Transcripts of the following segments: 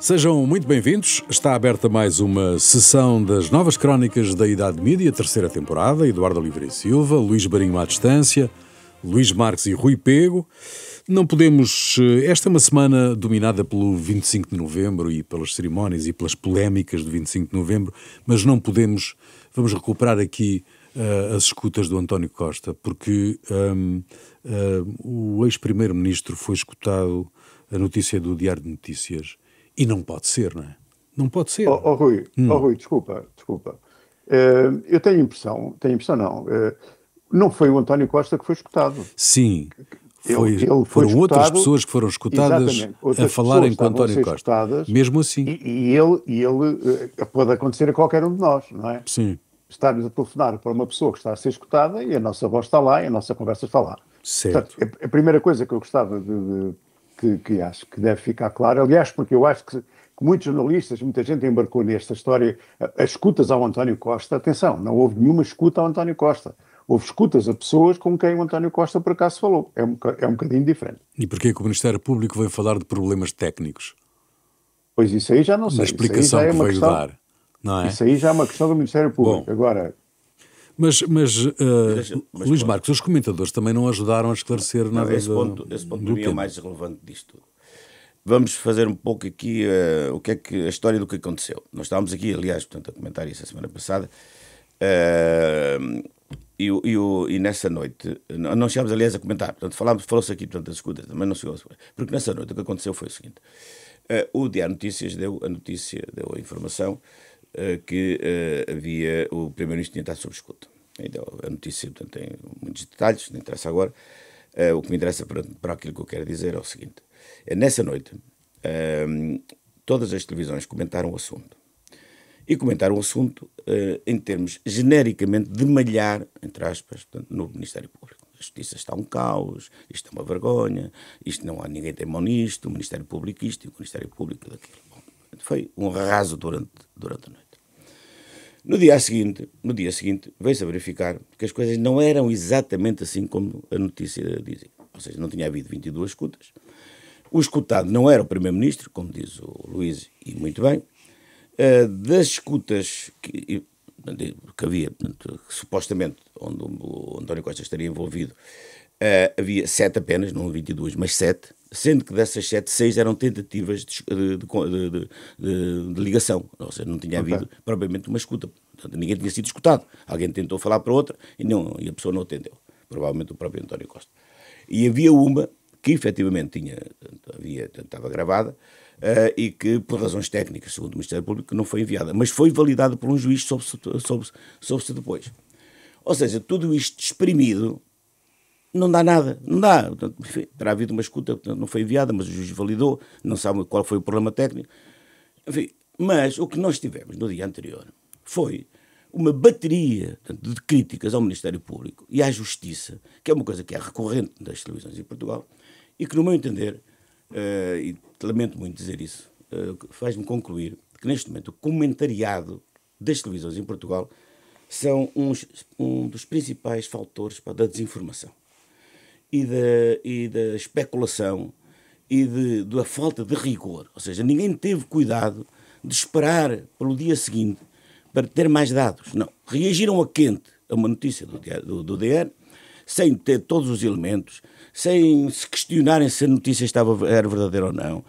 Sejam muito bem-vindos. Está aberta mais uma sessão das novas crónicas da Idade Mídia, terceira temporada. Eduardo Oliveira e Silva, Luís Marinho à distância, Luís Marques e Rui Pego. Não podemos... Esta é uma semana dominada pelo 25 de novembro e pelas cerimónias e pelas polémicas do 25 de novembro, mas não podemos... Vamos recuperar aqui as escutas do António Costa, porque o ex-primeiro-ministro foi escutado, a notícia do Diário de Notícias, e não pode ser, não é? Não pode ser. Rui, desculpa. Eu tenho impressão não, não foi o António Costa que foi escutado. Sim, Ele foi foram escutado, outras pessoas que foram escutadas a falarem com António Costa. Escutadas, mesmo assim. E ele pode acontecer a qualquer um de nós, não é? Sim. Estarmos a telefonar para uma pessoa que está a ser escutada e a nossa voz está lá e a nossa conversa está lá. Certo. Portanto, a primeira coisa que eu gostava que acho que deve ficar claro, aliás, porque eu acho que muitos jornalistas, muita gente embarcou nesta história, as escutas ao António Costa, atenção, não houve nenhuma escuta ao António Costa. Houve escutas a pessoas com quem o António Costa por acaso falou. É um bocadinho diferente. E porquê que o Ministério Público veio falar de problemas técnicos? Pois isso aí já não sei. Na explicação que veio dar, não é? Isso aí já é uma questão do Ministério Público. Bom, agora... Mas Luís Marcos, os comentadores também não ajudaram a esclarecer nada esse ponto para mim é o mais relevante disto tudo. Vamos fazer um pouco aqui a história do que aconteceu. Nós estávamos aqui, aliás, portanto, a comentar isso a semana passada, e nessa noite, não chegámos, aliás, a comentar, portanto, falou-se aqui, portanto, das escutas, também não chegou a... Porque nessa noite o que aconteceu foi o seguinte: o Diário de Notícias deu a informação que o Primeiro-Ministro tinha estado sob escuta. Então, a notícia, portanto, tem muitos detalhes, não interessa agora. O que me interessa para aquilo que eu quero dizer é o seguinte: nessa noite, todas as televisões comentaram o assunto. E comentaram o assunto em termos genericamente de malhar, entre aspas, portanto, no Ministério Público. A Justiça está um caos, isto é uma vergonha, isto não há ninguém tem mão nisto, o Ministério Público isto e o Ministério Público daquilo. Bom, foi um arraso durante a noite. No dia seguinte, veio-se a verificar que as coisas não eram exatamente assim como a notícia dizia. Ou seja, não tinha havido 22 escutas. O escutado não era o Primeiro-Ministro, como diz o Luís, e muito bem. Das escutas que havia, portanto, supostamente, onde o António Costa estaria envolvido, havia 7 apenas, não 22, mas 7, sendo que dessas 7, 6 eram tentativas de ligação, ou seja, não tinha havido propriamente uma escuta. Portanto, ninguém tinha sido escutado. Alguém tentou falar para outra e a pessoa não atendeu. Provavelmente o próprio António Costa. E havia uma que efetivamente estava gravada e que, por razões técnicas, segundo o Ministério Público, não foi enviada, mas foi validada por um juiz, soube-se depois. Ou seja, tudo isto exprimido não dá nada, não dá. Portanto, enfim, terá havido uma escuta, portanto, não foi enviada, mas o juiz validou, não sabe qual foi o problema técnico. Enfim, mas o que nós tivemos no dia anterior foi uma bateria, portanto, de críticas ao Ministério Público e à Justiça, que é uma coisa que é recorrente das televisões em Portugal e que, no meu entender, e lamento muito dizer isso, faz-me concluir que neste momento o comentariado das televisões em Portugal são um dos principais fatores da desinformação e da especulação e da falta de rigor. Ou seja, ninguém teve cuidado de esperar pelo dia seguinte para ter mais dados. Não. Reagiram a quente a uma notícia do DR, sem ter todos os elementos, sem se questionarem se a notícia era verdadeira ou não,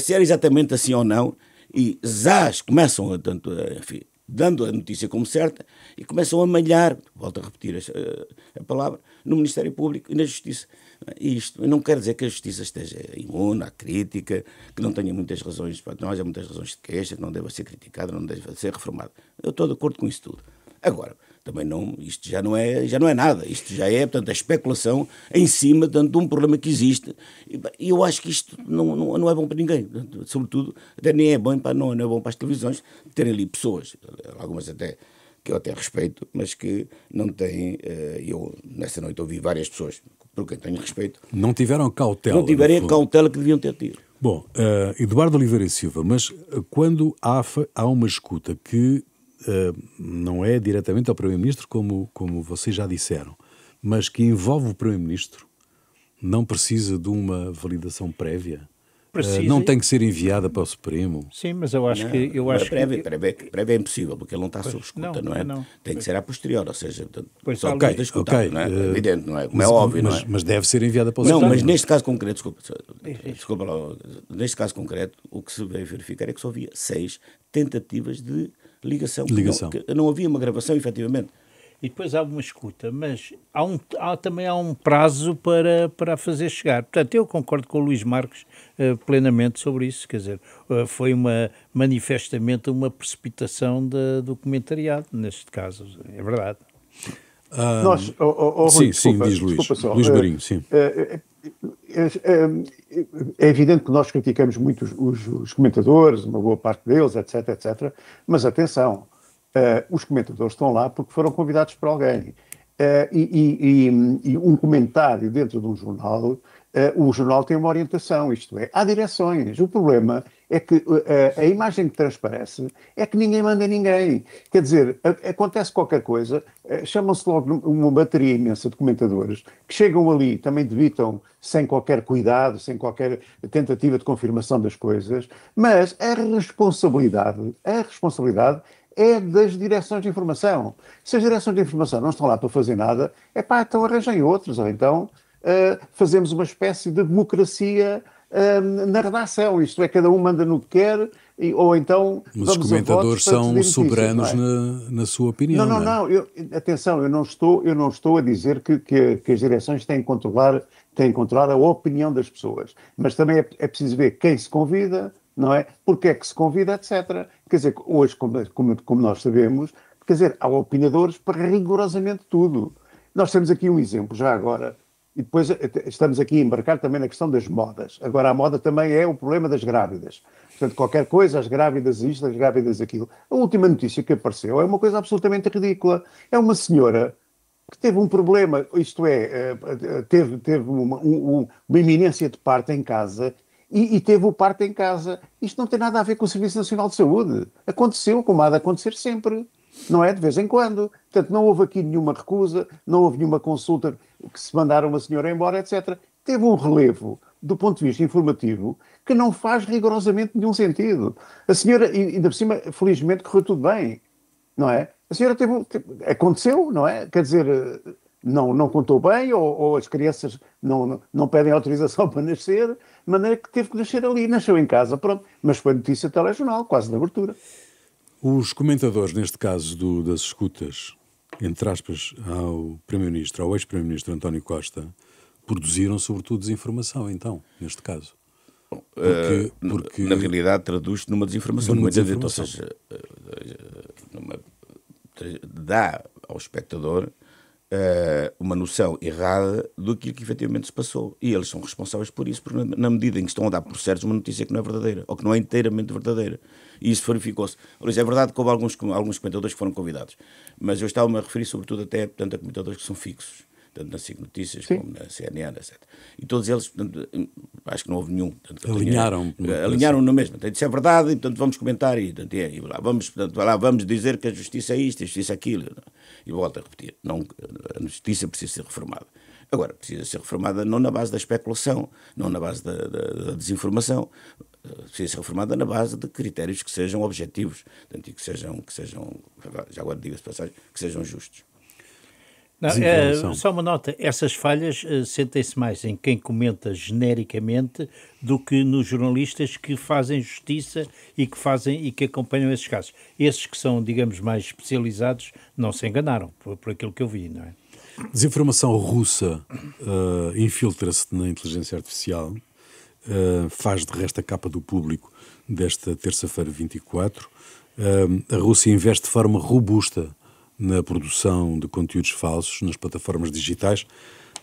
se era exatamente assim ou não, e zás começam enfim, dando a notícia como certa, e começam a malhar, volto a repetir a palavra, no Ministério Público e na Justiça. E isto não quer dizer que a Justiça esteja imune à crítica, que não tenha muitas razões, não haja muitas razões de queixa, que não deva ser criticada, não deva ser reformada. Eu estou de acordo com isso tudo. Agora, também isto já não é nada, isto já é, portanto, a especulação em cima, portanto, de um problema que existe, e eu acho que isto não é bom para ninguém, portanto, sobretudo, até nem é bom não é bom para as televisões terem ali pessoas, algumas até que eu até respeito, mas que não têm, eu nessa noite ouvi várias pessoas por quem tenho respeito, não tiveram cautela. Não tiverem a cautela que deviam ter tido. Bom, Eduardo Oliveira e Silva, mas quando há uma escuta que não é diretamente ao Primeiro-Ministro, como vocês já disseram, mas que envolve o Primeiro-Ministro, não precisa de uma validação prévia? não tem que ser enviada para o Supremo. Sim, mas eu acho que... Prévia é impossível, porque ele não está sob escuta, não é? Tem que ser a posterior, ou seja, só ok, não é? É evidente, não é? Como é óbvio, não é? Mas deve ser enviada para o Supremo. Não, mas neste caso concreto, desculpa lá, neste caso concreto, o que se veio verificar é que só havia 6 tentativas de ligação. Não havia uma gravação, efetivamente. E depois há uma escuta, mas também há um prazo para a fazer chegar. Portanto, eu concordo com o Luís Marques plenamente sobre isso, quer dizer, foi manifestamente uma precipitação do comentariado, neste caso, é verdade. Nós, Rui, sim, diz Luís. Só, Luís Marinho, sim. É evidente que nós criticamos muito os comentadores, uma boa parte deles, etc, etc, mas atenção, os comentadores estão lá porque foram convidados por alguém. E um comentário dentro de um jornal, o jornal tem uma orientação, isto é, há direções. O problema é que a imagem que transparece é que ninguém manda ninguém. Quer dizer, acontece qualquer coisa, chamam-se logo uma bateria imensa de comentadores que chegam ali, também debitam sem qualquer cuidado, sem qualquer tentativa de confirmação das coisas, mas a responsabilidade é das direções de informação. Se as direções de informação não estão lá para fazer nada, então arranjem outros, ou então fazemos uma espécie de democracia na redação, isto é, cada um manda no que quer, ou então... Mas os comentadores são soberanos na sua opinião, não. Atenção, eu não estou a dizer que as direções têm que controlar a opinião das pessoas, mas também é preciso ver quem se convida, não é? Porque é que se convida, etc. Quer dizer, hoje, como nós sabemos, quer dizer, há opinadores para rigorosamente tudo. Nós temos aqui um exemplo, já agora, e depois estamos aqui a embarcar também na questão das modas. Agora, a moda também é o problema das grávidas. Portanto, qualquer coisa, as grávidas isto, as grávidas aquilo. A última notícia que apareceu é uma coisa absolutamente ridícula. É uma senhora que teve um problema, isto é, teve uma iminência de parto em casa e teve o parto em casa. Isto não tem nada a ver com o Serviço Nacional de Saúde. Aconteceu, como há de acontecer sempre. Não é? De vez em quando. Portanto, não houve aqui nenhuma recusa, não houve nenhuma consulta que se mandaram uma senhora embora, etc. Teve um relevo, do ponto de vista informativo, que não faz rigorosamente nenhum sentido. A senhora, e ainda por cima, felizmente correu tudo bem, não é? A senhora aconteceu, não é? Quer dizer, não contou bem, ou as crianças não pedem autorização para nascer, de maneira que teve que nascer ali, nasceu em casa, pronto. Mas foi notícia telejornal, quase de abertura. Os comentadores, neste caso das escutas, entre aspas, ao Primeiro-Ministro, ao ex-Primeiro-Ministro António Costa, produziram sobretudo desinformação, então, neste caso. Porque na realidade traduz-se numa desinformação. Ou seja, dá ao espectador uma noção errada do que efetivamente se passou. E eles são responsáveis por isso, porque na medida em que estão a dar por certos uma notícia que não é verdadeira, ou que não é inteiramente verdadeira. E isso verificou-se. É verdade que houve alguns comentadores que foram convidados, mas eu estava-me a referir sobretudo até a comentadores que são fixos, tanto na SIC Notícias como na CNN, etc. E todos eles, portanto, acho que não houve nenhum. Alinharam na mesma. Isso é verdade, e portanto vamos comentar e vamos dizer que a justiça é isto, a justiça é aquilo. E volto a repetir, a justiça precisa ser reformada. Agora, precisa ser reformada não na base da especulação, não na base da desinformação, precisa ser reformada na base de critérios que sejam objetivos, portanto, e que sejam, já agora diga-se de passagem, que sejam justos. Não, só uma nota, essas falhas sentem-se mais em quem comenta genericamente do que nos jornalistas que fazem justiça e que acompanham esses casos. Esses que são, digamos, mais especializados não se enganaram, por aquilo que eu vi, não é? Desinformação russa infiltra-se na inteligência artificial, faz de resto a capa do Público desta terça-feira 24. A Rússia investe de forma robusta na produção de conteúdos falsos nas plataformas digitais.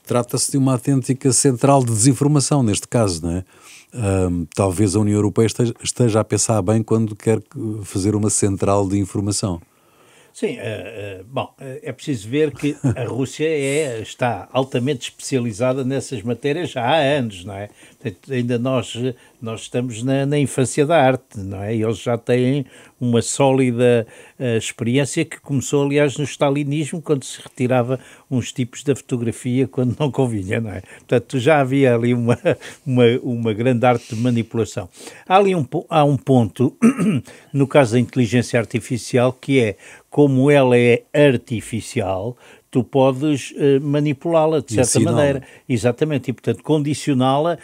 Trata-se de uma autêntica central de desinformação, neste caso, não é? Talvez a União Europeia esteja a pensar bem quando quer fazer uma central de informação. Sim, bom, é preciso ver que a Rússia está altamente especializada nessas matérias já há anos, não é? Ainda nós estamos na infância da arte, não é? Eles já têm uma sólida experiência que começou, aliás, no stalinismo, quando se retirava uns tipos da fotografia quando não convinha, não é? Portanto, já havia ali uma grande arte de manipulação. Há um ponto, no caso da inteligência artificial, que é, como ela é artificial, tu podes manipulá-la de certa maneira. Exatamente, e portanto condicioná-la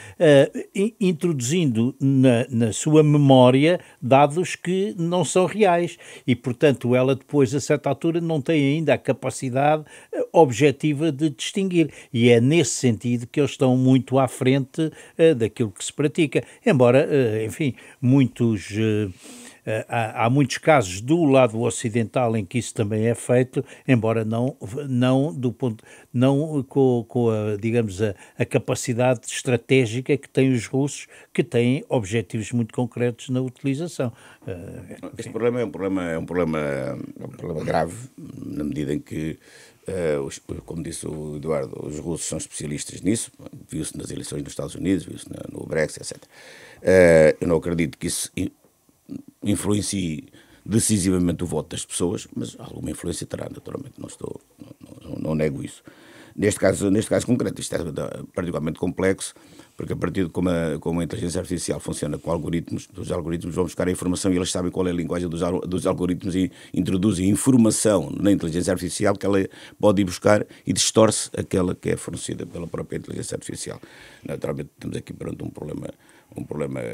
introduzindo na sua memória dados que não são reais e portanto ela depois a certa altura não tem ainda a capacidade objetiva de distinguir e é nesse sentido que eles estão muito à frente daquilo que se pratica, embora, enfim, muitos... Há muitos casos do lado ocidental em que isso também é feito, embora não com a, digamos, a capacidade estratégica que têm os russos, que têm objetivos muito concretos na utilização. Este problema é um problema grave, na medida em que, como disse o Eduardo, os russos são especialistas nisso, viu-se nas eleições nos Estados Unidos, viu-se no Brexit, etc. Eu não acredito que isso influencie decisivamente o voto das pessoas, mas alguma influência terá, naturalmente, não nego isso. Neste caso concreto, isto é particularmente complexo, porque a partir de como a inteligência artificial funciona com algoritmos, os algoritmos vão buscar a informação e eles sabem qual é a linguagem dos algoritmos e introduzem informação na inteligência artificial que ela pode ir buscar e distorce aquela que é fornecida pela própria inteligência artificial. Naturalmente, estamos aqui perante um problema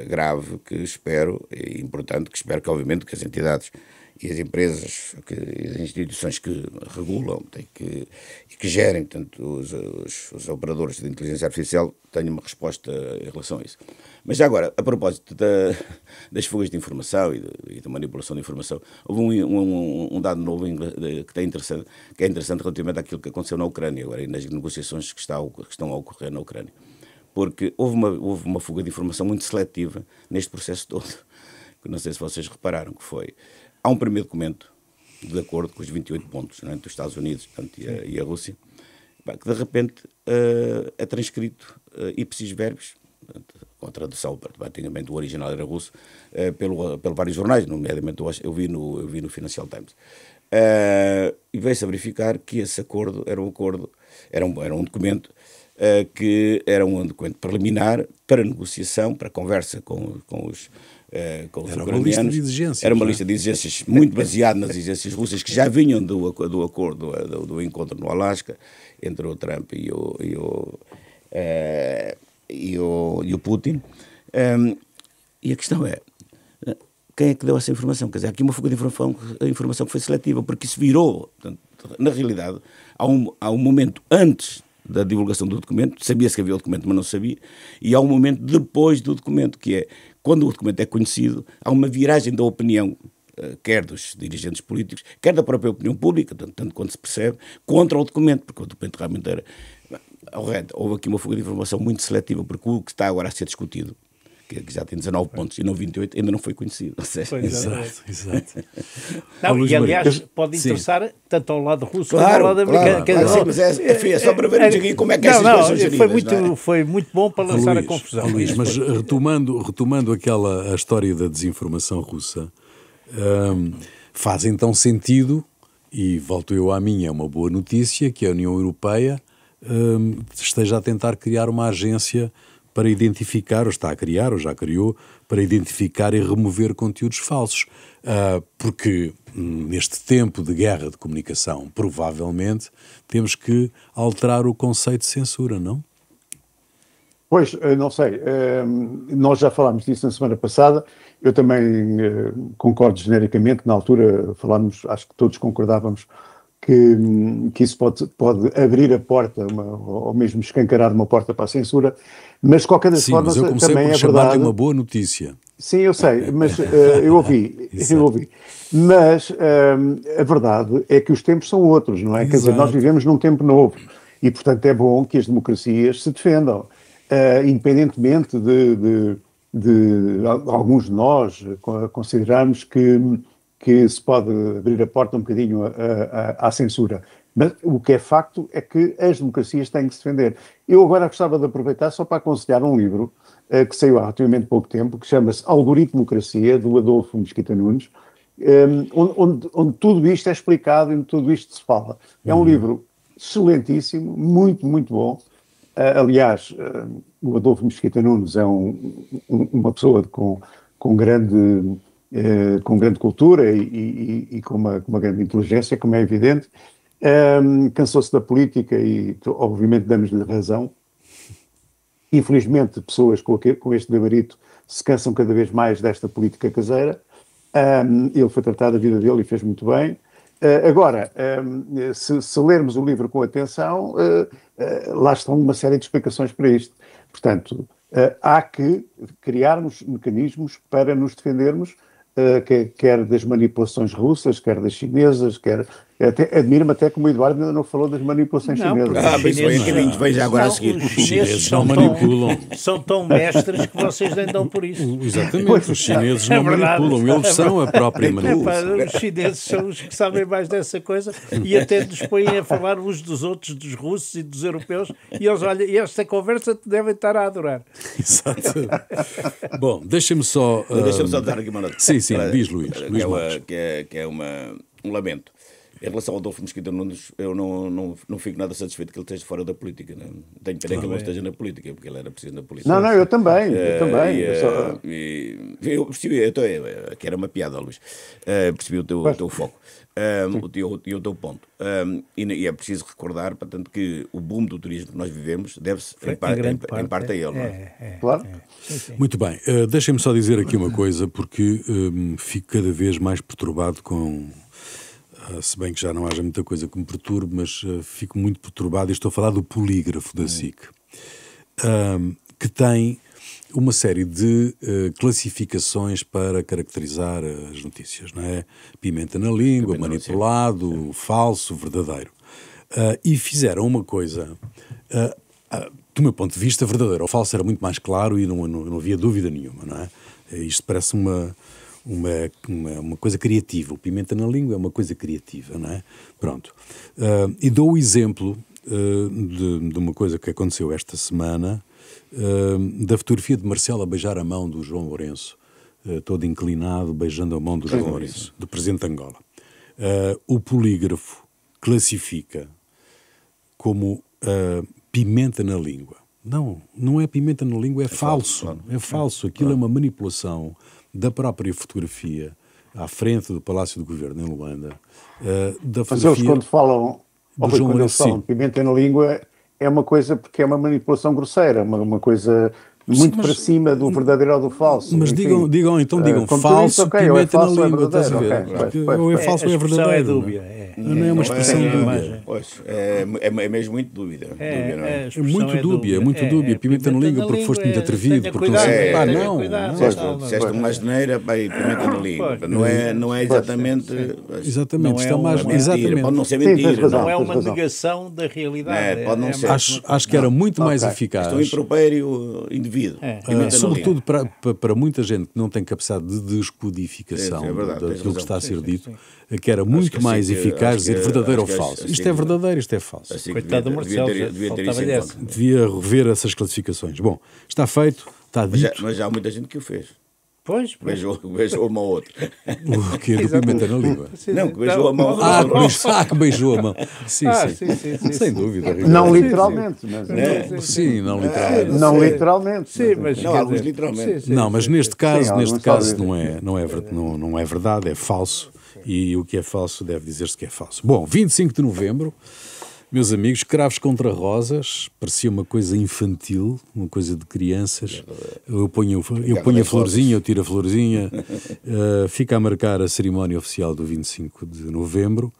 grave que espero, é importante, que espero que, obviamente, que as entidades e as empresas, e as instituições que regulam e que gerem, portanto, os operadores de inteligência artificial tenham uma resposta em relação a isso. Mas já agora, a propósito das fugas de informação e da manipulação de informação, houve um dado novo que é interessante relativamente àquilo que aconteceu na Ucrânia agora e nas negociações que estão a ocorrer na Ucrânia. Porque houve uma fuga de informação muito seletiva neste processo todo, que não sei se vocês repararam, que foi... Há um primeiro documento, de acordo com os 28 pontos, não é, entre os Estados Unidos, portanto, e a Rússia, que de repente é transcrito ipsis verbis, com a tradução praticamente o original era russo, pelo vários jornais, nomeadamente eu vi no Financial Times. E veio-se a verificar que esse acordo era um documento que era um documento preliminar para negociação, para conversa com os ucranianos. Era uma lista de exigências muito baseada nas exigências russas que já vinham do acordo, do encontro no Alasca entre o Trump e o Putin. E a questão é, quem é que deu essa informação? Quer dizer, há aqui uma fuga de informação que foi seletiva, porque isso virou, portanto, na realidade, há um momento antes da divulgação do documento, sabia-se que havia o documento, mas não sabia, e há um momento depois do documento, que é, quando o documento é conhecido, há uma viragem da opinião, quer dos dirigentes políticos, quer da própria opinião pública, tanto quanto se percebe, contra o documento, porque o documento realmente era... Houve aqui uma fuga de informação muito seletiva, porque o que está agora a ser discutido, que já tem 19 pontos e não 28, ainda não foi conhecido. Exato. Não, e aliás, pode interessar tanto ao lado russo como ao lado americano. Claro, mas é só para ver como é que essas coisas são geridas. Foi muito bom para lançar a confusão. Luís, mas retomando a história da desinformação russa, faz então sentido, e volto eu à minha, é uma boa notícia, que a União Europeia esteja a tentar criar uma agência para identificar, ou está a criar, ou já criou, para identificar e remover conteúdos falsos. Porque neste tempo de guerra de comunicação, provavelmente, temos que alterar o conceito de censura, não? Pois, não sei. Nós já falámos disso na semana passada. Eu também concordo genericamente. Na altura falámos, acho que todos concordávamos, que isso pode abrir a porta, ou mesmo escancarar uma porta para a censura, mas de qualquer das formas também é verdade... uma boa notícia. Sim, eu sei, mas eu ouvi. Mas a verdade é que os tempos são outros, não é? Exato. Quer dizer, nós vivemos num tempo novo e, portanto, é bom que as democracias se defendam, independentemente de alguns de nós considerarmos que se pode abrir a porta um bocadinho à censura. Mas o que é facto é que as democracias têm que se defender. Eu agora gostava de aproveitar só para aconselhar um livro que saiu há relativamente pouco tempo, que chama-se Algoritmocracia, do Adolfo Mesquita Nunes, onde tudo isto é explicado e tudo isto se fala. É um livro excelentíssimo, muito, muito bom. Aliás, o Adolfo Mesquita Nunes é uma pessoa com grande cultura e com uma grande inteligência, como é evidente. Cansou-se da política e, obviamente, damos-lhe razão. Infelizmente, pessoas com este gabarito se cansam cada vez mais desta política caseira. Ele foi tratado a vida dele e fez muito bem. Agora, se lermos o livro com atenção, lá estão uma série de explicações para isto. Portanto, há que criarmos mecanismos para nos defendermos, quer das manipulações russas, quer das chinesas, admira-me até como o Eduardo ainda não falou das manipulações chinesas. Mas foi em caminhos, veja agora a seguir. Os chineses não manipulam. São tão mestres que vocês nem dão por isso. Exatamente, os chineses não manipulam, eles são a própria manipulação. Os chineses são os que sabem mais dessa coisa e até nos põem a falar uns dos outros, dos russos e dos europeus, e eles, olha, e esta conversa devem estar a adorar. Exato. Bom, deixa-me só... Deixa-me só dar aqui uma nota. Sim, diz Luís. Que é um lamento. Em relação ao Adolfo Mesquita Nunes, eu não fico nada satisfeito que ele esteja fora da política. Não? Tenho pena que ele não esteja na política, porque ele era presidente da polícia. Não, eu também. Eu percebi, que era uma piada, Luís. Percebi o teu foco e o teu ponto. E é preciso recordar, portanto, que o boom do turismo que nós vivemos deve-se, em parte, a ele. Não é? Claro. Sim. Muito bem. Deixem-me só dizer aqui uma coisa, porque fico cada vez mais perturbado com... se bem que já não haja muita coisa que me perturbe, mas fico muito perturbado, e estou a falar do polígrafo da SIC, que tem uma série de classificações para caracterizar as notícias, não é? Pimenta na língua, manipulado, falso, verdadeiro. E fizeram uma coisa, do meu ponto de vista, verdadeiro ou falso era muito mais claro e não havia dúvida nenhuma, não é? Isto parece uma coisa criativa. O pimenta na língua é uma coisa criativa, não é? Pronto. E dou o exemplo de uma coisa que aconteceu esta semana, da fotografia de Marcelo a beijar a mão do João Lourenço, todo inclinado, beijando a mão do João Lourenço, do presidente de Angola. O polígrafo classifica como pimenta na língua. Não é pimenta na língua, é falso. Claro. É falso. Aquilo é uma manipulação da própria fotografia à frente do Palácio do Governo em Luanda. Mas eles quando falam pimenta na língua é uma coisa, porque é uma manipulação grosseira, uma coisa muito para cima do verdadeiro ou do falso. Mas enfim, digam falso, pimenta na língua, estás a ver? Ou é falso ou é verdadeiro. É dúbia. Não é uma expressão dúbia. É mesmo muito dúbida. É muito dúbia. Pimenta na língua porque foste muito atrevido. Porque não sei. Disseste uma asneira, pimenta na língua. Não é exatamente. Exatamente. Isto é mais. Pode não ser mentira. Não é uma negação da realidade. Pode não ser. Acho que era muito mais eficaz. Isto é um impropério indivíduo. Sobretudo para muita gente que não tem capacidade de descodificação daquilo que está a ser dito, que era muito mais eficaz dizer verdadeiro ou falso. Isto é verdadeiro, isto é falso. Coitado do Marcelo, devia rever essas classificações. Bom, está feito, está dito. Mas já há muita gente que o fez. Pois. Beijou uma ou outra. O quê? Do pimenta na língua? Não, que beijou a mão. Que beijou a mão. Sim. Sem dúvida. Não literalmente, mas... Sim, não literalmente. Não literalmente. Sim, mas... Não, alguns literalmente. Não, mas neste caso não é verdade, é falso. E o que é falso deve dizer-se que é falso. Bom, 25 de novembro... Meus amigos, Cravos contra Rosas, parecia uma coisa infantil, uma coisa de crianças. Eu ponho a florzinha, eu tiro a florzinha. Fica a marcar a cerimónia oficial do 25 de novembro.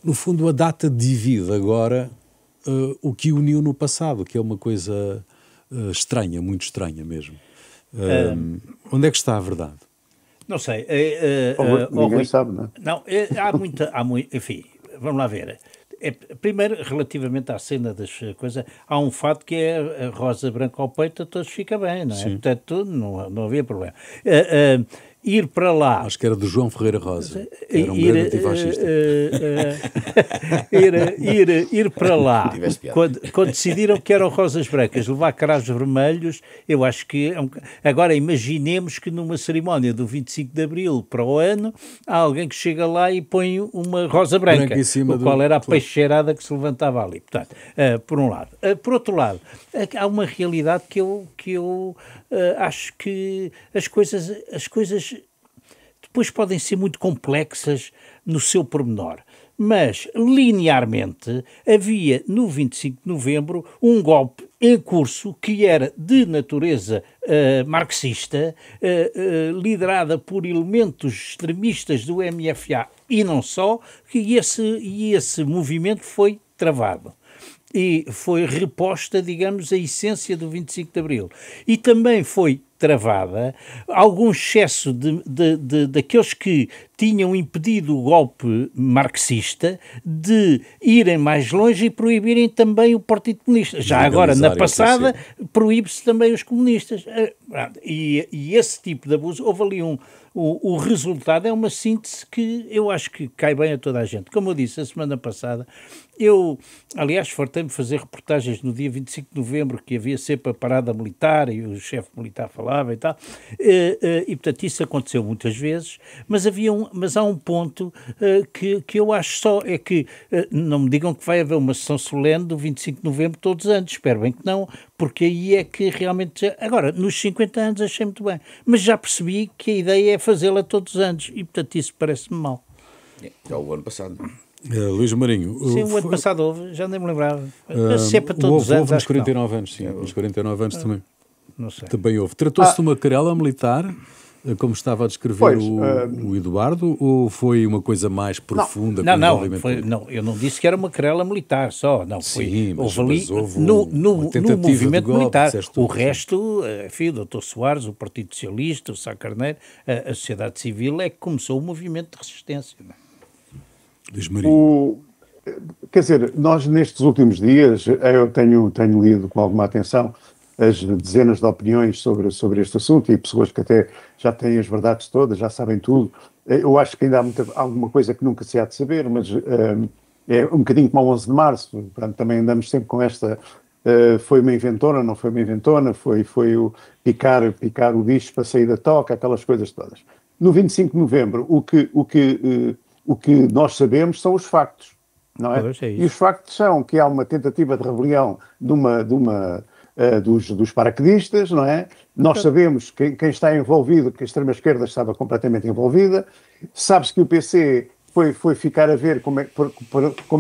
No fundo, a data divide agora o que uniu no passado, que é uma coisa estranha, muito estranha mesmo. Onde é que está a verdade? Não sei. Ninguém sabe, não é? Não, há muito, enfim, vamos lá ver. Primeiro, relativamente à cena das coisas, há um fato que é a rosa branca ao peito, a todos fica bem, não é? Sim. Portanto, não havia problema. ir para lá... Acho que era do João Ferreira Rosa, que era um grande antifascista. Ir para lá, quando decidiram que eram rosas brancas, levar cravos vermelhos, eu acho que... Agora, imaginemos que numa cerimónia do 25 de Abril para o ano, há alguém que chega lá e põe uma rosa branca, o qual era a peixeirada que se levantava ali. Portanto, por um lado. Por outro lado, há uma realidade que eu acho que as coisas depois podem ser muito complexas no seu pormenor. Mas, linearmente, havia no 25 de novembro um golpe em curso que era de natureza marxista, liderada por elementos extremistas do MFA e não só, e esse movimento foi travado. E foi reposta, digamos, a essência do 25 de Abril. E também foi travada algum excesso daqueles que tinham impedido o golpe marxista de irem mais longe e proibirem também o Partido Comunista. Já agora, na passada, proíbe-se também os comunistas. E esse tipo de abuso, houve ali o resultado é uma síntese que eu acho que cai bem a toda a gente. Como eu disse a semana passada, eu, aliás, fartei-me fazer reportagens no dia 25 de novembro, que havia sempre a parada militar e o chefe militar falava e tal, e portanto isso aconteceu muitas vezes, mas há um ponto que eu acho só, é que não me digam que vai haver uma sessão solene do 25 de novembro todos os anos, espero bem que não, porque aí é que realmente... Agora, nos 50 anos achei muito bem, mas já percebi que a ideia é fazê-la todos os anos, e portanto isso parece-me mal. Já o ano passado. Luís Marinho. Sim, o ano passado houve, já nem me lembrava. Sempre todos os anos. Houve nos 49 anos, sim, nos 49 anos também. Não sei. Também houve. Tratou-se de uma querela militar, como estava a descrever o Eduardo, ou foi uma coisa mais profunda? Não, eu não disse que era uma querela militar só, não. Sim, houve ali no movimento militar. O resto, enfim, o Dr. Soares, o Partido Socialista, o Sá Carneiro, a sociedade civil é que começou o movimento de resistência. Luís Marinho. Quer dizer, nós nestes últimos dias, eu tenho lido com alguma atenção as dezenas de opiniões sobre este assunto e pessoas que até já têm as verdades todas, já sabem tudo. Eu acho que ainda há alguma coisa que nunca se há de saber, mas é um bocadinho como ao 11 de março, portanto também andamos sempre com esta, foi uma inventona, não foi uma inventona, foi o picar o bicho para sair da toca, aquelas coisas todas. No 25 de novembro, o que nós sabemos são os factos, não é? E os factos são que há uma tentativa de rebelião dos paraquedistas, não é? Nós sabemos que quem está envolvido, que a extrema-esquerda estava completamente envolvida, sabe-se que o PC foi ficar a ver como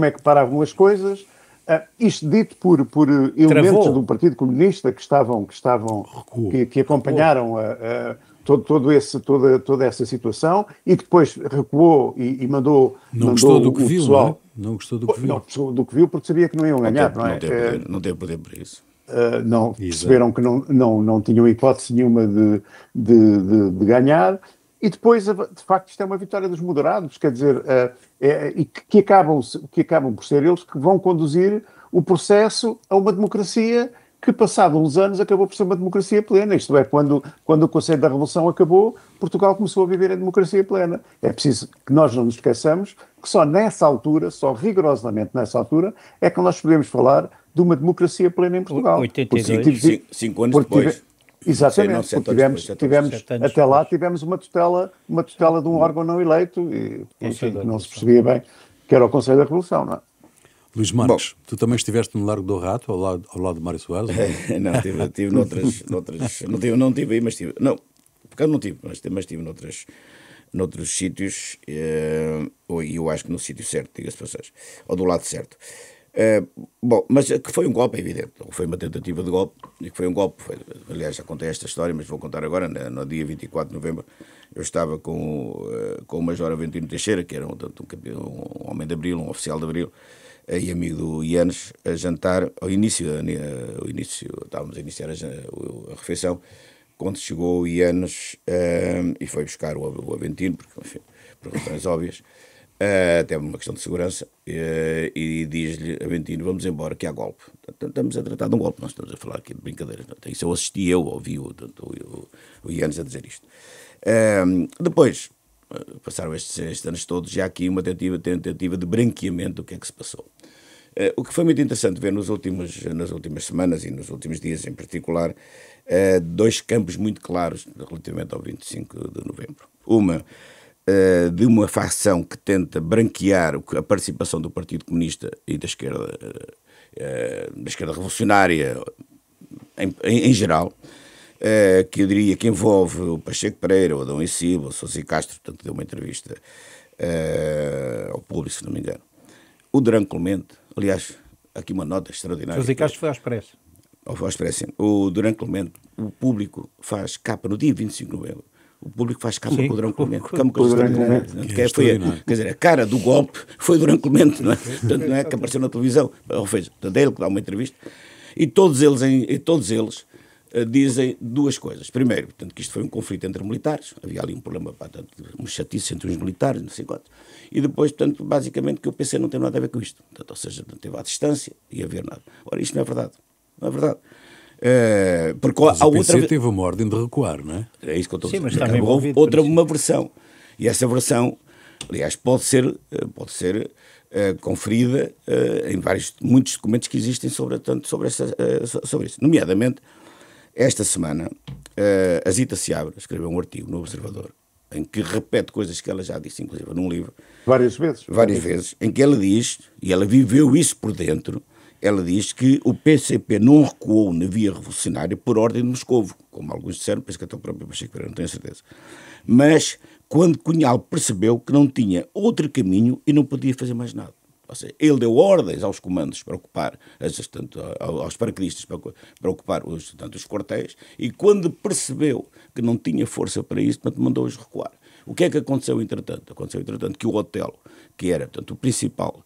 é que paravam as coisas, isto dito por elementos do Partido Comunista que acompanharam toda essa situação e que depois recuou e mandou gostou do que viu, pessoal, não gostou do que viu. Não gostou do que viu porque sabia que não iam ganhar, não é? Não teve poder para isso. Não, perceberam que não tinham hipótese nenhuma de ganhar, e depois, de facto, isto é uma vitória dos moderados, quer dizer, e que acabam por ser eles que vão conduzir o processo a uma democracia que, passados uns anos, acabou por ser uma democracia plena. Isto é, quando o Conselho da Revolução acabou, Portugal começou a viver em democracia plena. É preciso que nós não nos esqueçamos que só nessa altura, só rigorosamente nessa altura, é que nós podemos falar de uma democracia plena em Portugal. 82. 5 anos depois. Exatamente, porque tivemos até lá tivemos uma tutela de um órgão não eleito e enfim, não se percebia bem que era o Conselho da Revolução, não é? Luís Marques, tu também estiveste no Largo do Rato, ao lado de Mário Soares? Não, estive noutras não tive aí, mas estive, não, porque eu não tive, mas estive noutros sítios, e eu acho que no sítio certo, diga-se passagem, ou do lado certo. Mas que foi um golpe, é evidente, foi uma tentativa de golpe, e que foi um golpe, aliás já contei esta história, mas vou contar agora, no dia 24 de novembro, eu estava com o Major Aventino Teixeira, que era um homem de Abril, um oficial de Abril, e amigo do Ianes, a jantar, ao início estávamos a iniciar a refeição, quando chegou o Ianes e foi buscar o Aventino, porque, enfim, por razões óbvias, até uma questão de segurança, e diz-lhe, Aventino, vamos embora, que há golpe. Estamos a tratar de um golpe, nós estamos a falar aqui de brincadeiras. Isso eu assisti, eu ouvi o Ianes a dizer isto. Depois, passaram estes anos todos, já há aqui uma tentativa de branqueamento do que é que se passou. O que foi muito interessante ver nas últimas semanas e nos últimos dias em particular, dois campos muito claros relativamente ao 25 de novembro. Uma de uma facção que tenta branquear a participação do Partido Comunista e da esquerda revolucionária em geral, que eu diria que envolve o Pacheco Pereira, o Adão e Silva, o Sousa Castro, portanto deu uma entrevista ao Público, se não me engano. O Durão Clemente, aliás, aqui uma nota extraordinária. Sousa Castro foi ao Expresso. Ao Expresso, o Durão Clemente, o Público faz capa no dia 25 de novembro. O Público faz capa com o Durão Clemente. Quer dizer, a cara do golpe foi o Durão Clemente, não é? Portanto, não é que apareceu na televisão. Ou seja, é ele que dá uma entrevista. E todos eles dizem duas coisas. Primeiro, portanto, que isto foi um conflito entre militares. Havia ali um problema, uma chatice entre os militares, não sei quantos. E depois, portanto, basicamente, que o PC não tem nada a ver com isto. Portanto, ou seja, não teve à distância e a ver nada. Ora, isto não é verdade. Não é verdade. Porque mas o PC teve uma ordem de recuar, não é? É isso que eu estou a dizer. Sim, mas também houve uma versão. E essa versão, aliás, pode ser conferida em muitos documentos que existem sobre isso. Nomeadamente, esta semana, a Zita Seabra escreveu um artigo no Observador em que repete coisas que ela já disse, inclusive num livro. Várias vezes. Em que ela diz, e ela viveu isso por dentro, ela diz que o PCP não recuou na via revolucionária por ordem de Moscovo, como alguns disseram, penso que até o próprio Pacheco Pereira, não tenho certeza. Mas quando Cunhal percebeu que não tinha outro caminho e não podia fazer mais nada. Ou seja, ele deu ordens aos comandos para ocupar, aos paraquedistas para ocupar os quartéis, e quando percebeu que não tinha força para isso, mandou-os recuar. O que é que aconteceu entretanto? Aconteceu entretanto que o Otelo, que era portanto, o principal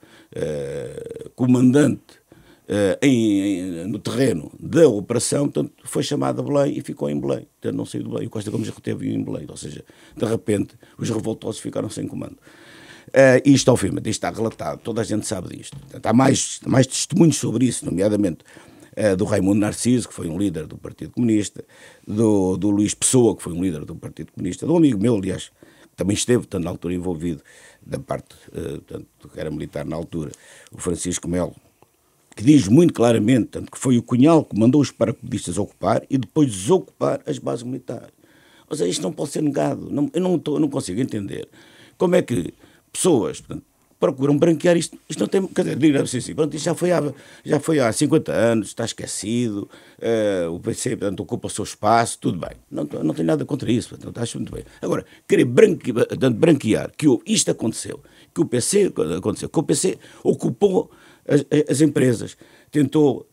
comandante no terreno da operação, portanto, foi chamado a Belém e ficou em Belém. Portanto, não saiu de Belém. O Costa Gomes reteve em Belém. Ou seja, de repente, os revoltosos ficaram sem comando. Isto, obviamente, isto está relatado, toda a gente sabe disto. Portanto, há mais testemunhos sobre isso, nomeadamente do Raimundo Narciso, que foi um líder do Partido Comunista, do Luís Pessoa, que foi um líder do Partido Comunista, de um amigo meu, aliás, que também esteve, portanto, na altura envolvido, da parte, portanto, que era militar na altura, o Francisco Melo, que diz muito claramente, portanto, que foi o Cunhal que mandou os paraquedistas ocupar e depois desocupar as bases militares. Ou seja, isto não pode ser negado. Eu não consigo entender como é que pessoas, portanto, procuram branquear isto. Isto não tem, quer dizer, dizer assim, pronto, isto já foi há 50 anos, está esquecido, o PC, portanto, ocupa o seu espaço, tudo bem. Não tenho nada contra isso, portanto, acho muito bem. Agora, querer branquear que isto aconteceu, que o PC ocupou as empresas, tentou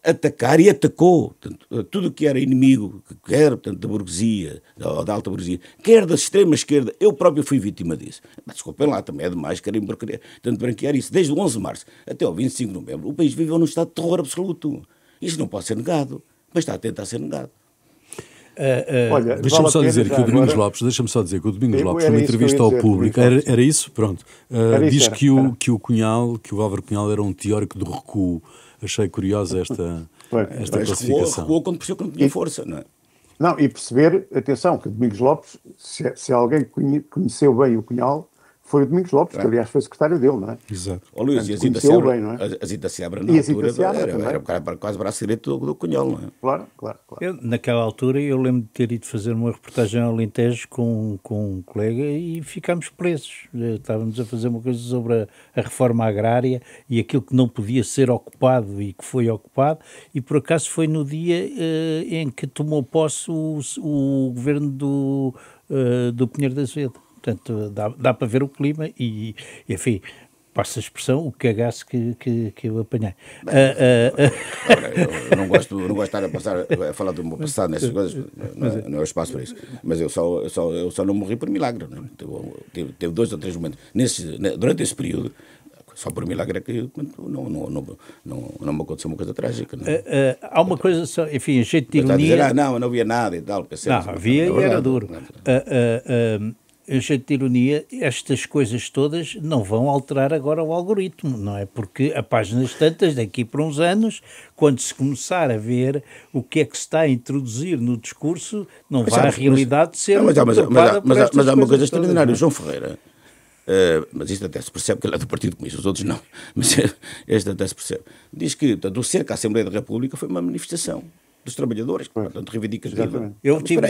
atacar e atacou, portanto, tudo o que era inimigo, quer portanto, da burguesia, da alta burguesia, quer da extrema esquerda. Eu próprio fui vítima disso. Mas desculpem lá, também é demais querem branquear isso. Desde o 11 de março até o 25 de novembro, o país viveu num estado de terror absoluto. Isto não pode ser negado, mas está a tentar ser negado. Olha, deixa-me só dizer que o Domingos Lopes, numa entrevista ao Público, era isso? Pronto. Diz que o Cunhal, que o Álvaro Cunhal era um teórico do recuo. Achei curiosa esta classificação. Recuou quando percebeu que não tinha força, não é? Não, e perceber, atenção, que Domingos Lopes, se alguém conheceu bem o Cunhal, foi o Domingos Lopes, que aliás foi secretário dele, não é? Exato. Luís, e a Zita Seabra na altura era quase braço direito do Cunhal, não é? Claro. Naquela altura eu lembro de ter ido fazer uma reportagem ao Alentejo com um colega e ficámos presos. Estávamos a fazer uma coisa sobre a reforma agrária e aquilo que não podia ser ocupado e que foi ocupado, e por acaso foi no dia em que tomou posse o governo do Pinheiro de Azevedo. Portanto, dá para ver o clima e enfim, passa a expressão, o cagaço que eu apanhei. Eu não gosto de estar a falar do meu passado nessas coisas, não é espaço para isso. Mas eu só não morri por milagre. Não é? Teve 2 ou 3 momentos. Durante esse período, só por milagre é que não me aconteceu uma coisa trágica. Não é? Há uma coisa, só, enfim, a jeito de ironia... Não havia nada e tal. Não, havia e era duro. em jeito de ironia, estas coisas todas não vão alterar agora o algoritmo, não é? Porque a páginas tantas, daqui por uns anos, quando se começar a ver o que é que se está a introduzir no discurso, não vai a realidade ser... Mas há uma coisa extraordinária. O João Ferreira, mas isto até se percebe que ele é do Partido Comunista, os outros não, mas este até se percebe, diz que, portanto, o cerco à Assembleia da República foi uma manifestação dos trabalhadores, que, portanto, reivindica vida. Eu estive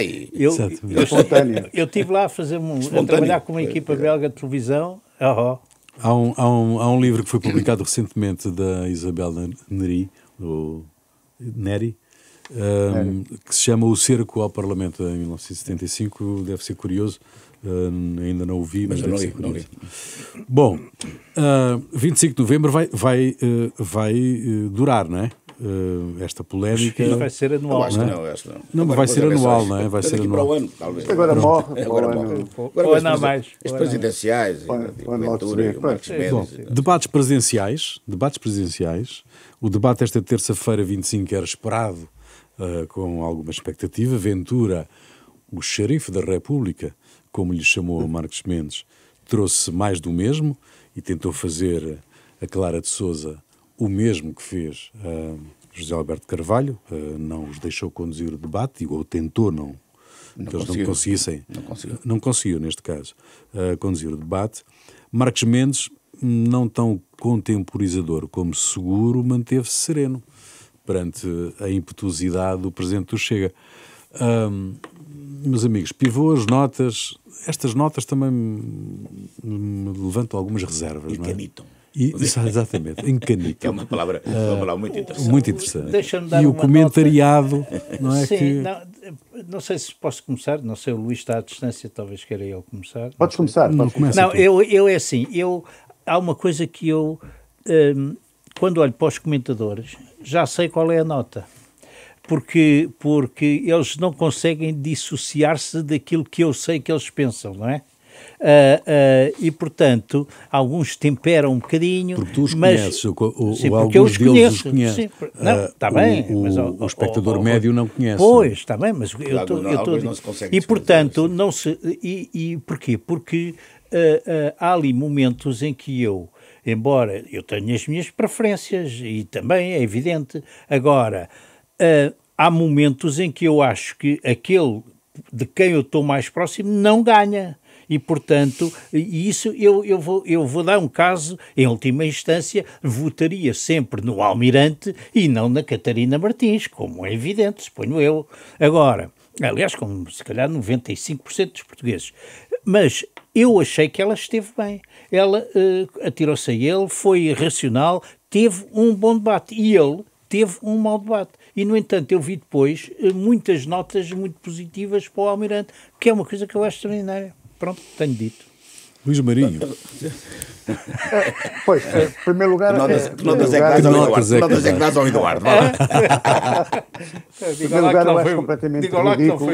lá a trabalhar com uma equipa belga de televisão. Há um livro que foi publicado recentemente da Isabel Neri, que se chama O Cerco ao Parlamento, em 1975, deve ser curioso. Ainda não o vi, mas deve ser curioso. Bom, 25 de novembro vai durar, não é? Esta polémica. Isto vai ser anual. Não, vai ser anual, não é? Vai ser anual. Ano, talvez. Agora morre. Agora não há mais. As presidenciais, debates presidenciais. O debate esta terça-feira, 25, era esperado com alguma expectativa. Ventura, o xerife da República, como lhe chamou Marcos Mendes, trouxe mais do mesmo e tentou fazer a Clara de Sousa o mesmo que fez José Alberto Carvalho, não os deixou conduzir o debate, ou tentou que eles não conseguissem. Não conseguiu, neste caso, conduzir o debate. Marcos Mendes, não tão contemporizador como seguro, manteve-se sereno perante a impetuosidade do Presidente do Chega. Meus amigos, pivô as notas. Estas notas também me levantam algumas reservas, não é? Exatamente, encanitam. Que é uma palavra muito interessante. Muito interessante. Deixa-me dar e o comentariado, não é? Sim, não sei se posso começar, não sei, o Luís está à distância, talvez queira ele começar. Podes começar. Não, eu é assim, há uma coisa que eu, quando olho para os comentadores, já sei qual é a nota. Porque eles não conseguem dissociar-se daquilo que eu sei que eles pensam, não é? E, portanto, alguns temperam um bocadinho. Porque tu os conheces, sim, alguns deles os conhecem. Está bem. O espectador médio não conhece. Pois, está bem, mas eu estou... E, portanto, assim. não se... E porquê? Porque há ali momentos em que embora eu tenha as minhas preferências, e também é evidente, agora, há momentos em que eu acho que aquele de quem eu estou mais próximo não ganha. E, portanto, isso eu vou dar um caso, em última instância, votaria sempre no Almirante e não na Catarina Martins, como é evidente, suponho eu. Agora, aliás, como se calhar 95% dos portugueses. Mas eu achei que ela esteve bem. Ela atirou-se a ele, foi racional, teve um bom debate. E ele teve um mau debate. E, no entanto, eu vi depois muitas notas muito positivas para o Almirante, que é uma coisa que eu acho extraordinária. Pronto, tenho dito. Luís Marinho. Pois, em primeiro lugar... Que notas é que dás ao Eduardo? Em primeiro lugar, eu acho completamente ridículo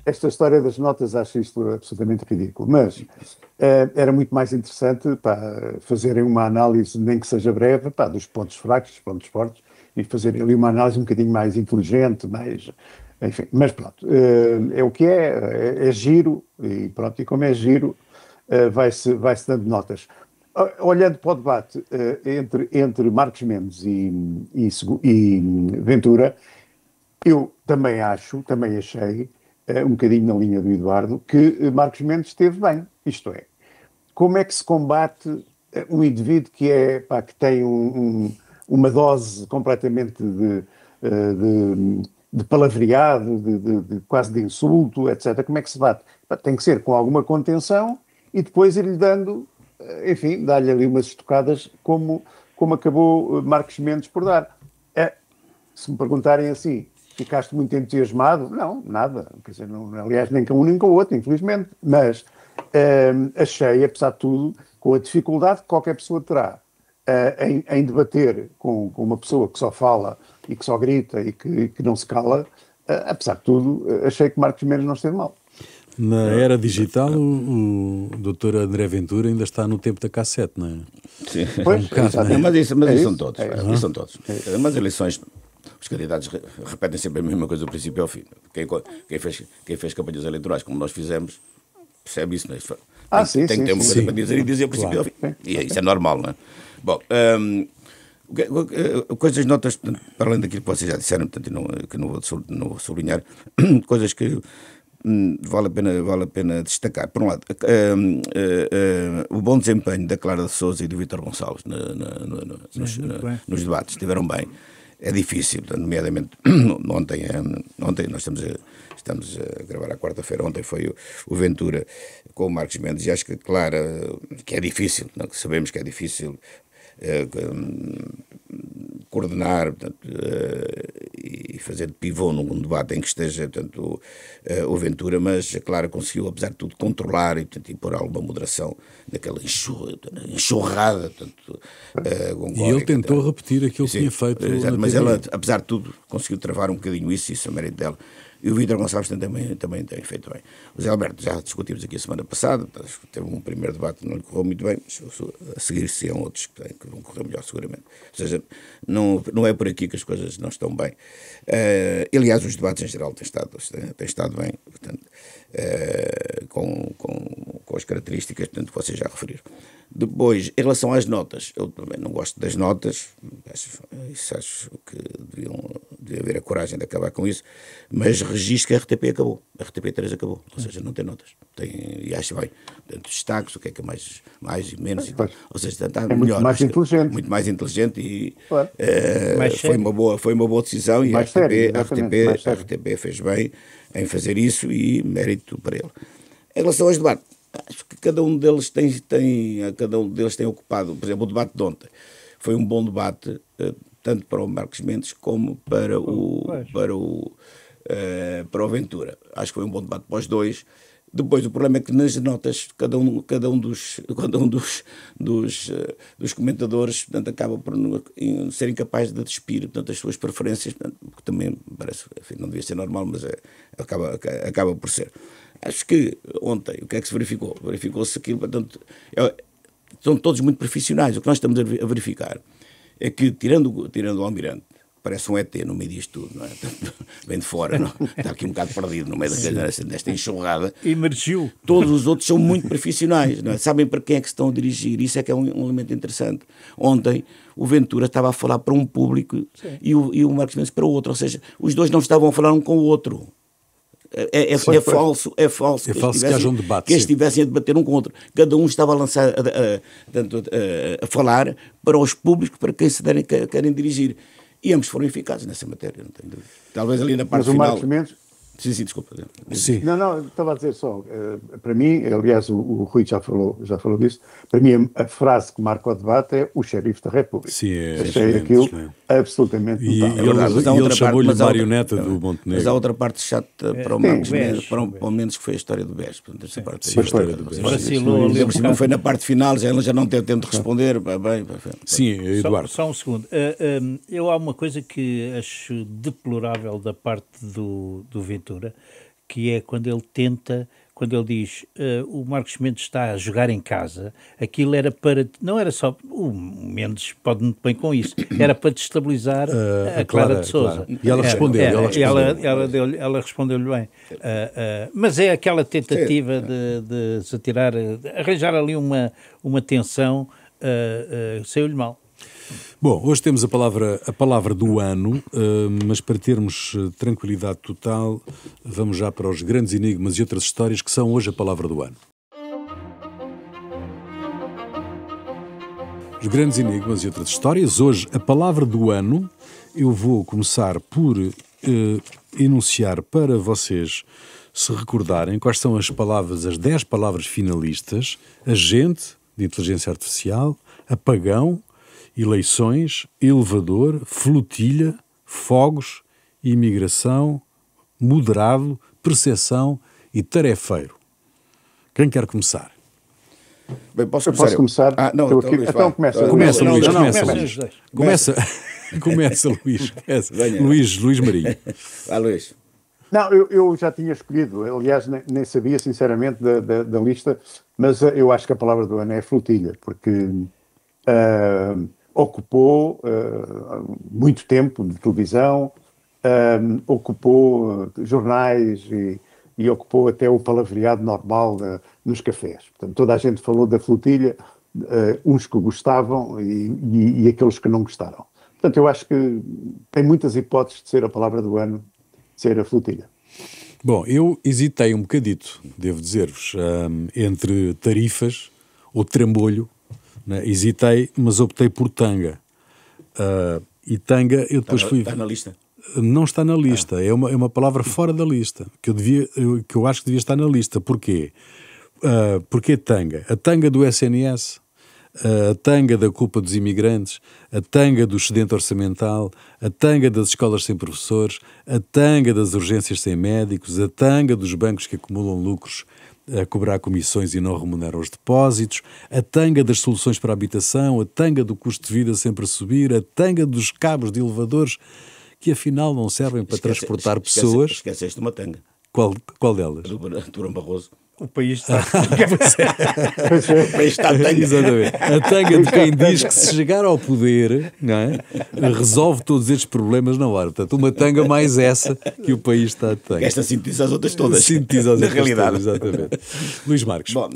esta história das notas, acho isto absolutamente ridículo. Mas era muito mais interessante fazerem uma análise, nem que seja breve, dos pontos fracos, dos pontos fortes, e fazerem ali uma análise um bocadinho mais inteligente, mais... Enfim, mas pronto, é o que é giro, e pronto, e como é giro, vai-se dando notas. Olhando para o debate entre Marcos Mendes e Ventura, eu também achei, um bocadinho na linha do Eduardo, que Marcos Mendes esteve bem, isto é, como é que se combate um indivíduo que tem uma dose completamente de palavreado, de quase de insulto, etc. Como é que se bate? Tem que ser com alguma contenção e depois ir-lhe dando, enfim, dar-lhe ali umas estocadas como acabou Marcos Mendes por dar. Se me perguntarem assim, ficaste muito entusiasmado? Não, nada. Quer dizer, aliás, nem com um nem com o outro, infelizmente. Mas achei, apesar de tudo, com a dificuldade que qualquer pessoa terá em debater com uma pessoa que só fala e que só grita e que não se cala, apesar de tudo, achei que Marcos Mendes não esteve mal. Na era digital, o Dr. André Ventura ainda está no tempo da cassete, não é? Sim. Pois, mas isso são todos. Isso são todos. Mas eleições, os candidatos repetem sempre a mesma coisa do princípio ao fim. Quem fez campanhas eleitorais, como nós fizemos, percebe isso, não é? Sim, tem que ter uma coisa para dizer e dizer o princípio ao fim. E isso é normal, não é? Bom, coisas, notas, para além daquilo que vocês já disseram, portanto, que não vou sublinhar, coisas que vale a pena destacar. Por um lado, o bom desempenho da Clara de Sousa e do Vítor Gonçalves nos debates, estiveram bem. É difícil, nomeadamente ontem nós estamos a gravar à quarta-feira, ontem foi o Ventura com o Marcos Mendes, e acho que, claro, que é difícil, não? Sabemos que é difícil coordenar, portanto, e fazer de pivô num debate em que esteja, portanto, o Ventura, mas a Clara conseguiu, apesar de tudo, controlar e, portanto, impor alguma moderação naquela enxurrada. Portanto, e ele tentou repetir aquilo que tinha feito. Exato, mas ela, apesar de tudo, conseguiu travar um bocadinho isso é mérito dela. E o Vítor Gonçalves também tem feito bem. O Zé Alberto, já discutimos aqui a semana passada, teve um primeiro debate que não lhe correu muito bem, mas a seguir se há outros que vão correr melhor seguramente. Ou seja, não é por aqui que as coisas não estão bem. Aliás, os debates em geral têm estado bem, portanto, com as características, portanto, que vocês já referiram. Depois, em relação às notas, eu também não gosto das notas, acho que devia haver a coragem de acabar com isso, mas registro que a RTP acabou, a RTP3 acabou, ou seja, não tem notas, e acho bem, dentro de destaques, o que é mais e menos, ou seja, está melhor, muito mais inteligente e claro. Foi uma boa decisão e a RTP fez bem em fazer isso e mérito para ele. Em relação aos debates, acho que cada um deles tem ocupado, por exemplo, o debate de ontem foi um bom debate, tanto para o Marcos Mendes como para o Ventura. Acho que foi um bom debate para os dois. Depois, o problema é que nas notas, cada um dos comentadores, portanto, acaba por ser incapaz de despir, portanto, as suas preferências, portanto, que também parece, enfim, não devia ser normal, mas acaba por ser. Acho que ontem, o que é que se verificou? Verificou-se aquilo, portanto, são todos muito profissionais. O que nós estamos a verificar é que, tirando o Almirante, parece um ET no meio disto tudo, não é? Vem de fora, não? Está aqui um bocado perdido no meio desta enxurrada. Emergiu. Todos os outros são muito profissionais, não é? Sabem para quem é que se estão a dirigir. Isso é que é um elemento interessante. Ontem, o Ventura estava a falar para um público e o Marcos Mendes para o outro. Ou seja, os dois não estavam a falar um com o outro. É falso que haja um debate, que estivessem a debater um com o outro. Cada um estava a lançar, a falar para os públicos, para quem se querem dirigir. E ambos foram eficazes nessa matéria, não tenho dúvida. Talvez ali na parte final... Sim, desculpa. Sim. Não, estava a dizer só, para mim, aliás, o Rui já falou disso, para mim a frase que marca o debate é o xerife da República. Sim, achei aquilo absolutamente notável. E ele chamou-lhe marioneta do Montenegro. Mas há outra parte chata para o Marcos Mendes, pelo menos que foi a história do BES. Essa parte não foi na parte final, ele já não teve tempo de responder. Sim, Eduardo. Só um segundo. Eu há uma coisa que acho deplorável da parte do Ventura, que é quando ele diz o Marcos Mendes está a jogar em casa, aquilo era para, não era só, o Mendes pode muito bem com isso, era para destabilizar a Clara de Sousa. E ela respondeu. Ela respondeu-lhe bem. Mas é aquela tentativa de se atirar, de arranjar ali uma tensão, saiu-lhe mal. Bom, hoje temos a palavra do ano, mas para termos tranquilidade total, vamos já para os grandes enigmas e outras histórias que são hoje a palavra do ano. Os grandes enigmas e outras histórias, hoje a palavra do ano, eu vou começar por enunciar para vocês se recordarem quais são as 10 palavras finalistas: agente de inteligência artificial, apagão, eleições, elevador, flotilha, fogos, imigração, moderado, percepção e tarefeiro. Quem quer começar? Bem, posso começar? Então começa, Luís. Começa, Luís. Luís Marinho. Luís. Não, eu já tinha escolhido, aliás, nem sabia sinceramente da lista, mas eu acho que a palavra do ano é flotilha, porque ocupou muito tempo de televisão, ocupou jornais e ocupou até o palavreado normal nos cafés. Portanto, toda a gente falou da flotilha, uns que gostavam e aqueles que não gostaram. Portanto, eu acho que tem muitas hipóteses de ser a palavra do ano, ser a flotilha. Bom, eu hesitei um bocadito, devo dizer-vos, entre tarifas ou trambolho, né? Hesitei, mas optei por tanga. E tanga, eu depois fui... Está na lista? Não está na lista, é uma palavra fora da lista, que eu acho que devia estar na lista. Porquê? Porquê tanga? A tanga do SNS, a tanga da culpa dos imigrantes, a tanga do excedente orçamental, a tanga das escolas sem professores, a tanga das urgências sem médicos, a tanga dos bancos que acumulam lucros a cobrar comissões e não remuneram os depósitos, a tanga das soluções para a habitação, a tanga do custo de vida sempre a subir, a tanga dos cabos de elevadores que afinal não servem para transportar pessoas. Esqueceste uma tanga. Qual delas? Do Durão Barroso. O país está... O país está a tanga. Exatamente. A tanga de quem diz que se chegar ao poder, não é, resolve todos estes problemas na hora. Portanto, uma tanga mais essa que o país está a tanga. Esta sintetiza as outras todas. Sintetiza as na outras realidade. todas, exatamente. Luís Marques. Bom,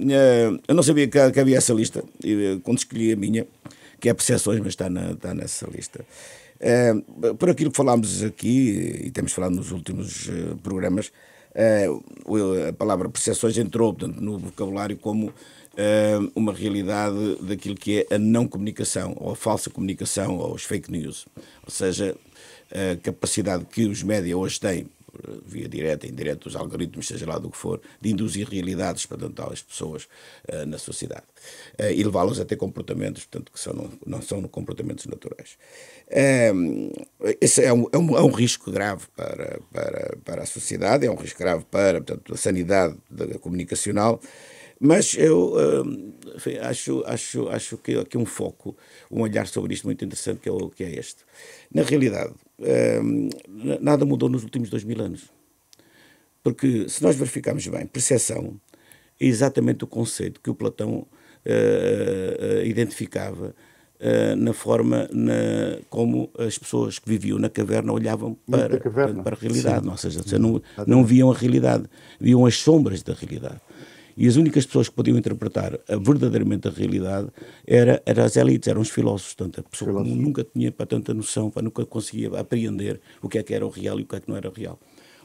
eu não sabia que havia essa lista, quando escolhi a minha, que é Percepções, mas está nessa lista. Por aquilo que falámos aqui, e temos falado nos últimos programas, a palavra percepções entrou, portanto, no vocabulário como uma realidade daquilo que é a não comunicação, ou a falsa comunicação, ou os fake news. Ou seja, a capacidade que os média hoje têm, via direta, indireta, os algoritmos, seja lá do que for, de induzir realidades para tentar as pessoas na sociedade e levá-los a ter comportamentos, portanto, que não são comportamentos naturais. Esse é um risco grave para a sociedade, é um risco grave para, portanto, a sanidade comunicacional, mas eu acho que aqui um foco, um olhar sobre isto muito interessante, que é este. Na realidade, nada mudou nos últimos 2000 anos. Porque, se nós verificarmos bem, percepção é exatamente o conceito que o Platão identificava na forma como as pessoas que viviam na caverna olhavam para a realidade. Ou seja, não viam a realidade, viam as sombras da realidade. E as únicas pessoas que podiam interpretar verdadeiramente a realidade eram as elites, eram os filósofos. Portanto, a pessoa comum nunca tinha tanta noção, nunca conseguia apreender o que era o real e o que não era o real.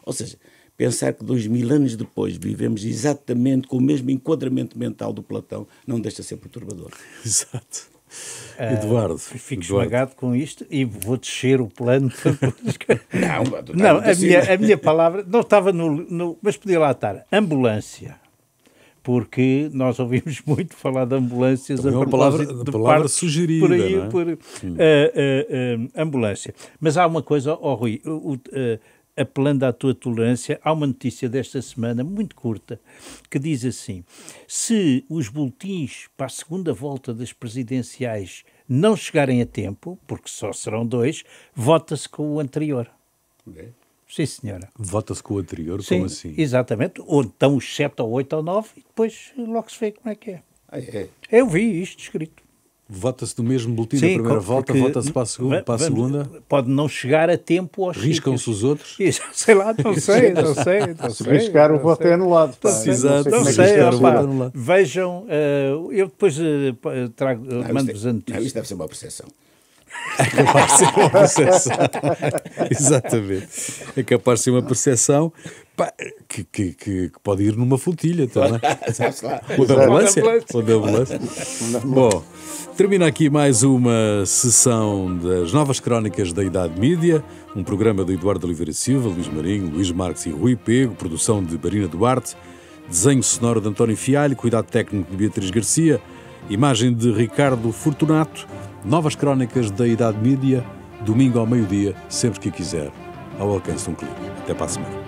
Ou seja, pensar que 2000 anos depois vivemos exatamente com o mesmo enquadramento mental do Platão não deixa de ser perturbador. Exato. Eduardo. Fico esmagado com isto e vou descer o plano. Não, a minha palavra não estava mas podia lá estar. Ambulância. Porque nós ouvimos muito falar de ambulâncias. Também a palavra sugerida, por aí, não é? Ambulância. Mas há uma coisa, Rui, apelando à tua tolerância, há uma notícia desta semana, muito curta, que diz assim: se os boletins para a segunda volta das presidenciais não chegarem a tempo, porque só serão 2, vota-se com o anterior. Okay. Sim, senhora. Vota-se com o anterior? Sim, como assim? Exatamente. Ou então os 7 ou 8 ou 9 e depois logo se vê como é que é. É. Eu vi isto escrito. Vota-se do mesmo boletim da primeira volta, vota-se para a segunda? Pode não chegar a tempo aos Riscam-se os outros? Sei lá, não sei. Se chegar o voto é anulado. Exato. Não sei, vejam, eu depois mando-vos a notícia. Isto deve ser uma percepção. É capaz de ser uma percepção. Exatamente. É capaz de ser uma percepção que pode ir numa flotilha também. Ou da ambulância. Bom, termina aqui mais uma sessão das Novas Crónicas da Idade Mídia, um programa de Eduardo Oliveira Silva, Luís Marinho, Luís Marques e Rui Pego, produção de Marina Duarte, desenho sonoro de António Fialho, cuidado técnico de Beatriz Garcia, imagem de Ricardo Fortunato. Novas Crónicas da Idade Mídia, domingo ao meio-dia, sempre que quiser, ao alcance de um clique. Até para a semana.